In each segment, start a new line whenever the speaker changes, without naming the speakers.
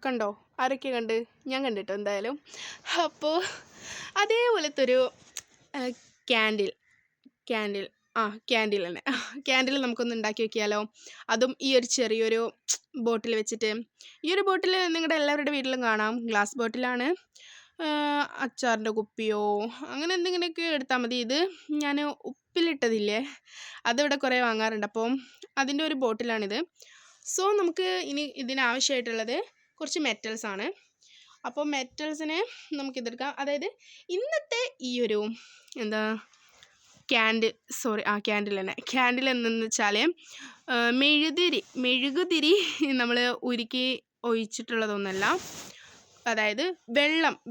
കണ്ടോ? ആരൊക്കെ കണ്ട്? ഞാൻ കണ്ടിട്ടോ എന്തായാലും. അപ്പോൾ അതേപോലത്തെ ഒരു ക്യാൻഡിൽ ക്യാൻഡിൽ ക്യാൻഡിൽ തന്നെ ക്യാൻഡിൽ നമുക്കൊന്ന് ഉണ്ടാക്കി വെക്കിയാലോ? അതും ഈ ഒരു ചെറിയൊരു ബോട്ടിൽ വെച്ചിട്ട്. ഈ ഒരു ബോട്ടിൽ നിങ്ങളുടെ എല്ലാവരുടെ വീട്ടിലും കാണാം. ഗ്ലാസ് ബോട്ടിലാണ്. അച്ചാറിൻ്റെ കുപ്പിയോ അങ്ങനെ എന്തെങ്കിലുമൊക്കെ എടുത്താൽ മതി. ഇത് ഞാൻ ഉപ്പിലിട്ടതില്ലേ, അതിവിടെ കുറേ വാങ്ങാറുണ്ട്. അപ്പം അതിൻ്റെ ഒരു ബോട്ടിലാണിത്. സോ നമുക്ക് ഇനി ഇതിനാവശ്യമായിട്ടുള്ളത് കുറച്ച് മെറ്റൽസാണ്. അപ്പോൾ മെറ്റൽസിനെ നമുക്കിതെടുക്കാം. അതായത് ഇന്നത്തെ ഈ ഒരു എന്താ ക്യാൻഡിൽ തന്നെ. ക്യാൻഡിൽ എന്തെന്ന് വെച്ചാൽ മെഴുകുതിരി നമ്മൾ ഉരുക്കി ഒഴിച്ചിട്ടുള്ളതൊന്നല്ല. അതായത്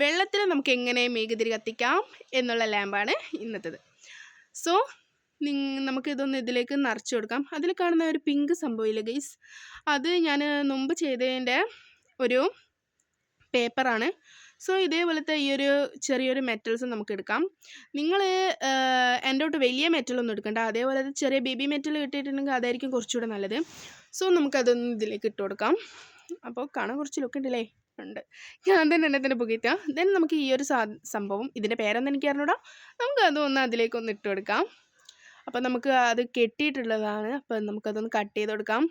വെള്ളത്തിൽ നമുക്ക് എങ്ങനെ മെഴുകുതിരി കത്തിക്കാം എന്നുള്ള ലാമ്പാണ് ഇന്നത്തേത്. സോ നമുക്കിതൊന്ന് ഇതിലേക്ക് നിറച്ച് കൊടുക്കാം. അതിൽ കാണുന്ന ഒരു പിങ്ക് സംഭവമില്ല ഗൈസ്, അത് ഞാൻ മുമ്പ് ചെയ്തതിൻ്റെ ഒരു പേപ്പറാണ്. സോ ഇതേപോലത്തെ ഈ ഒരു ചെറിയൊരു മെറ്റൽസ് നമുക്ക് എടുക്കാം. നിങ്ങൾ എൻ്റെ തൊട്ട് വലിയ മെറ്റലൊന്നും എടുക്കണ്ട, അതേപോലെ ചെറിയ ബേബി മെറ്റൽ കിട്ടിയിട്ടുണ്ടെങ്കിൽ അതായിരിക്കും കുറച്ചുകൂടെ നല്ലത്. സോ നമുക്കതൊന്ന് ഇതിലേക്ക് ഇട്ട് കൊടുക്കാം. അപ്പോൾ കാണാൻ കുറച്ച് ലുക്ക് ഉണ്ടല്ലേ? ഉണ്ട്. ഞാൻ തന്നെ എന്നെ തന്നെ പുകയ്ക്കാം. ദെൻ നമുക്ക് ഈ ഒരു സംഭവം, ഇതിൻ്റെ പേരൊന്നും എനിക്ക് അറിഞ്ഞൂടാ, നമുക്ക് അതൊന്ന് അതിലേക്കൊന്ന് ഇട്ട് കൊടുക്കാം. അപ്പം നമുക്ക് അത് കെട്ടിയിട്ടുള്ളതാണ്. അപ്പം നമുക്കതൊന്ന് കട്ട് ചെയ്ത് കൊടുക്കാം.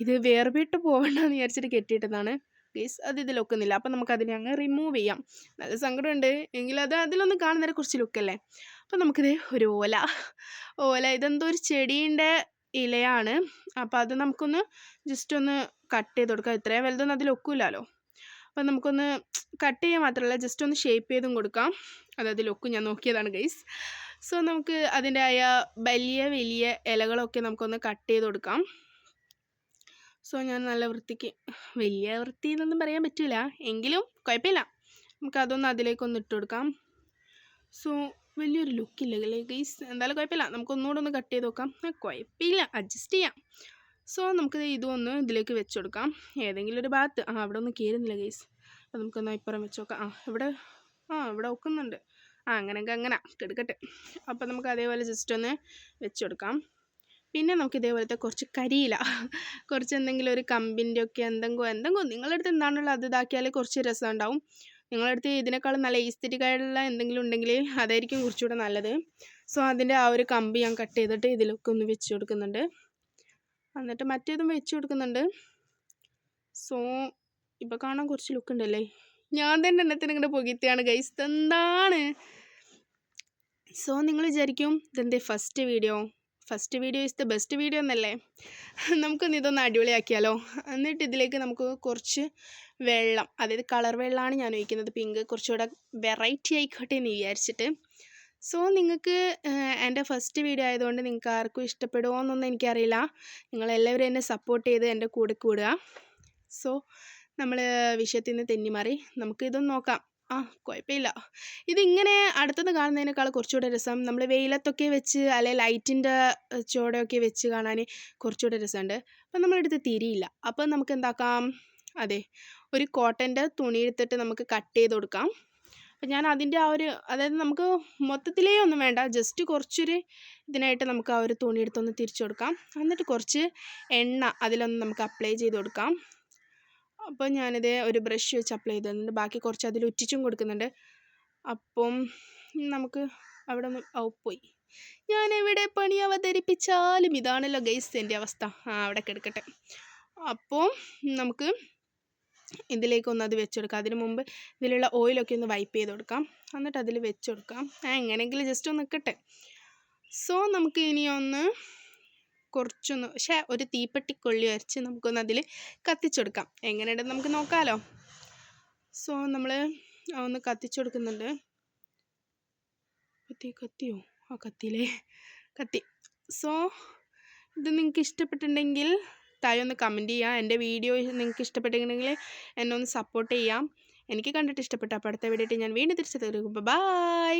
ഇത് വേർപെട്ട് പോകണ്ടെന്ന് വിചാരിച്ചിട്ട് കെട്ടിയിട്ടതാണ് ഗൈസ്. അത് ഇതിലൊക്കുന്നില്ല. അപ്പം നമുക്കതിനെ അങ്ങ് റിമൂവ് ചെയ്യാം. നല്ല സങ്കടമുണ്ട്, എങ്കിലും അതിലൊന്ന് കാണുന്നവരെ കുറച്ച് ലുക്കല്ലേ. അപ്പം നമുക്കിത് ഒരു ഓല ഇതെന്തോ ഒരു ചെടീൻ്റെ ഇലയാണ്. അപ്പം അത് നമുക്കൊന്ന് ജസ്റ്റ് ഒന്ന് കട്ട് ചെയ്ത് കൊടുക്കാം. ഇത്രയും വലുതൊന്നും അതിലൊക്കില്ലല്ലോ. അപ്പം നമുക്കൊന്ന് കട്ട് ചെയ്യാൻ മാത്രമല്ല ജസ്റ്റ് ഒന്ന് ഷേപ്പ് ചെയ്തും കൊടുക്കാം. അതിലൊക്കും, ഞാൻ നോക്കിയതാണ് ഗൈസ്. സോ നമുക്ക് അതിൻ്റെ വലിയ ഇലകളൊക്കെ നമുക്കൊന്ന് കട്ട് ചെയ്ത് കൊടുക്കാം. സോ ഞാൻ നല്ല വൃത്തിക്ക്, വലിയ വൃത്തി എന്നൊന്നും പറയാൻ പറ്റില്ല, എങ്കിലും കുഴപ്പമില്ല, നമുക്കതൊന്ന് അതിലേക്കൊന്ന് ഇട്ട് കൊടുക്കാം. സോ വലിയൊരു ലുക്കില്ല ഗൈസ്, എന്തായാലും കുഴപ്പമില്ല, നമുക്കൊന്നുകൂടെ ഒന്ന് കട്ട് ചെയ്ത് നോക്കാം. കുഴപ്പമില്ല, അഡ്ജസ്റ്റ് ചെയ്യാം. സോ നമുക്ക് ഇതൊന്ന് ഇതിലേക്ക് വെച്ച് കൊടുക്കാം. ഏതെങ്കിലും ഒരു ഭാഗത്ത്. അവിടെ ഒന്നും കയറുന്നില്ല ഗൈസ്. അപ്പോൾ നമുക്കൊന്ന് ഇപ്പുറം വെച്ച് നോക്കാം. ഇവിടെ ഒക്കുന്നുണ്ട്. അങ്ങനെയൊക്കെ അങ്ങനെ എടുക്കട്ടെ. അപ്പോൾ നമുക്ക് അതേപോലെ ജസ്റ്റ് ഒന്ന് വെച്ച് കൊടുക്കാം. പിന്നെ നമുക്ക് ഇതേപോലത്തെ കുറച്ച് കരിയില, കുറച്ച് എന്തെങ്കിലും ഒരു കമ്പിൻ്റെ ഒക്കെ എന്തെങ്കിലും നിങ്ങളുടെ അടുത്ത് എന്താണുള്ളത് അത് ഇതാക്കിയാൽ കുറച്ച് രസം ഉണ്ടാവും. നിങ്ങളുടെ അടുത്ത് ഇതിനേക്കാളും നല്ല ഈസ്തറ്റിക്കായുള്ള എന്തെങ്കിലും ഉണ്ടെങ്കിൽ അതായിരിക്കും കുറച്ചുകൂടെ നല്ലത്. സോ അതിൻ്റെ ആ ഒരു കമ്പി ഞാൻ കട്ട് ചെയ്തിട്ട് ഇതിലൊക്കെ ഒന്ന് വെച്ച് കൊടുക്കുന്നുണ്ട്. എന്നിട്ട് മറ്റേതും വെച്ച് കൊടുക്കുന്നുണ്ട്. സോ ഇപ്പോൾ കാണാൻ കുറച്ച് ലുക്ക് ഉണ്ടല്ലേ. ഞാൻ തന്നെ എണ്ണത്തിന് ഇങ്ങനെ പുകഴ്ത്തിയാണ് ഗൈസ്, എന്താണ്. സോ നിങ്ങൾ വിചാരിക്കും ഇതെന്തേ first video is the best video എന്നല്ലേ. നമുക്കൊന്ന് ഇതൊന്ന് അടിപൊളിയാക്കിയാലോ. എന്നിട്ട് ഇതിലേക്ക് നമുക്ക് കുറച്ച് വെള്ളം, അതായത് കളർ വെള്ളമാണ് ഞാൻ ഒഴിക്കുന്നത്, പിങ്ക്, കുറച്ചുകൂടെ വെറൈറ്റി ആയിക്കോട്ടെ എന്ന് വിചാരിച്ചിട്ട്. സോ നിങ്ങൾക്ക് എൻ്റെ ഫസ്റ്റ് വീഡിയോ ആയതുകൊണ്ട് നിങ്ങൾക്ക് ആർക്കും ഇഷ്ടപ്പെടുമോ എന്നൊന്നും എനിക്കറിയില്ല. നിങ്ങളെല്ലാവരും എന്നെ സപ്പോർട്ട് ചെയ്ത് എൻ്റെ കൂടെ കൂടുക. സോ നമ്മൾ വിഷയത്തിൽ നിന്ന് തെന്നിമാറി നമുക്കിതൊന്ന് നോക്കാം. കുഴപ്പമില്ല. ഇതിങ്ങനെ അടുത്തത് കാണുന്നതിനേക്കാൾ കുറച്ചുകൂടെ രസം നമ്മൾ വെയിലത്തൊക്കെ വെച്ച് അല്ലെങ്കിൽ ലൈറ്റിൻ്റെ ചുവടെയൊക്കെ വെച്ച് കാണാൻ കുറച്ചുകൂടെ രസമുണ്ട്. അപ്പം നമ്മളെടുത്ത് തിരിയില്ല. അപ്പം നമുക്ക് എന്താക്കാം, ഒരു കോട്ടൻ്റെ തുണി എടുത്തിട്ട് നമുക്ക് കട്ട് ചെയ്ത് കൊടുക്കാം. അപ്പം ഞാൻ അതിൻ്റെ അതായത് നമുക്ക് മൊത്തത്തിലേ ഒന്നും വേണ്ട, ജസ്റ്റ് കുറച്ചൊരു ഇതിനായിട്ട് നമുക്ക് ആ ഒരു തുണി എടുത്തൊന്ന് തിരിച്ചു കൊടുക്കാം. എന്നിട്ട് കുറച്ച് എണ്ണ അതിലൊന്ന് നമുക്ക് അപ്ലൈ ചെയ്ത് കൊടുക്കാം. അപ്പോൾ ഞാനിത് ഒരു ബ്രഷ് വെച്ച് അപ്ലൈ ചെയ്തിട്ടുണ്ട്, ബാക്കി കുറച്ച് അതിൽ ഉറ്റിച്ചും കൊടുക്കുന്നുണ്ട്. അപ്പം നമുക്ക് അവിടെ ഒന്ന് പോയി, ഞാനെവിടെ പണി അവതരിപ്പിച്ചാലും ഇതാണല്ലോ ഗൈസ് എൻ്റെ അവസ്ഥ. അവിടെ കിടക്കട്ടെ. അപ്പോൾ നമുക്ക് ഇതിലേക്കൊന്ന് അത് വെച്ച് കൊടുക്കാം. അതിന് മുമ്പ് ഇതിലുള്ള ഓയിലൊക്കെ ഒന്ന് വൈപ്പ് ചെയ്ത് കൊടുക്കാം. എന്നിട്ട് അതിൽ വെച്ച് കൊടുക്കാം. എങ്ങനെയെങ്കിലും ജസ്റ്റ് ഒന്ന് നിൽക്കട്ടെ. സോ നമുക്ക് ഇനിയൊന്ന് കുറച്ചൊന്ന് ഒരു തീപ്പെട്ടി കൊള്ളി വരച്ച് നമുക്കൊന്ന് അതിൽ കത്തിച്ചെടുക്കാം. എങ്ങനെയുണ്ടെന്ന് നമുക്ക് നോക്കാമല്ലോ. സോ നമ്മൾ ഒന്ന് കത്തിച്ചെടുക്കുന്നുണ്ട്. കത്തിയോ? കത്തി. സോ ഇത് നിങ്ങൾക്ക് ഇഷ്ടപ്പെട്ടിട്ടുണ്ടെങ്കിൽ താഴെ ഒന്ന് കമൻറ്റ് ചെയ്യുക. എൻ്റെ വീഡിയോ നിങ്ങൾക്ക് ഇഷ്ടപ്പെട്ടിട്ടുണ്ടെങ്കിൽ എന്നെ ഒന്ന് സപ്പോർട്ട് ചെയ്യാം. എനിക്ക് കണ്ടിട്ട് ഇഷ്ടപ്പെട്ടു. അപ്പോൾ അടുത്ത വീഡിയോ ഞാൻ വീണ്ടും തിരിച്ചു തരും. ബൈ.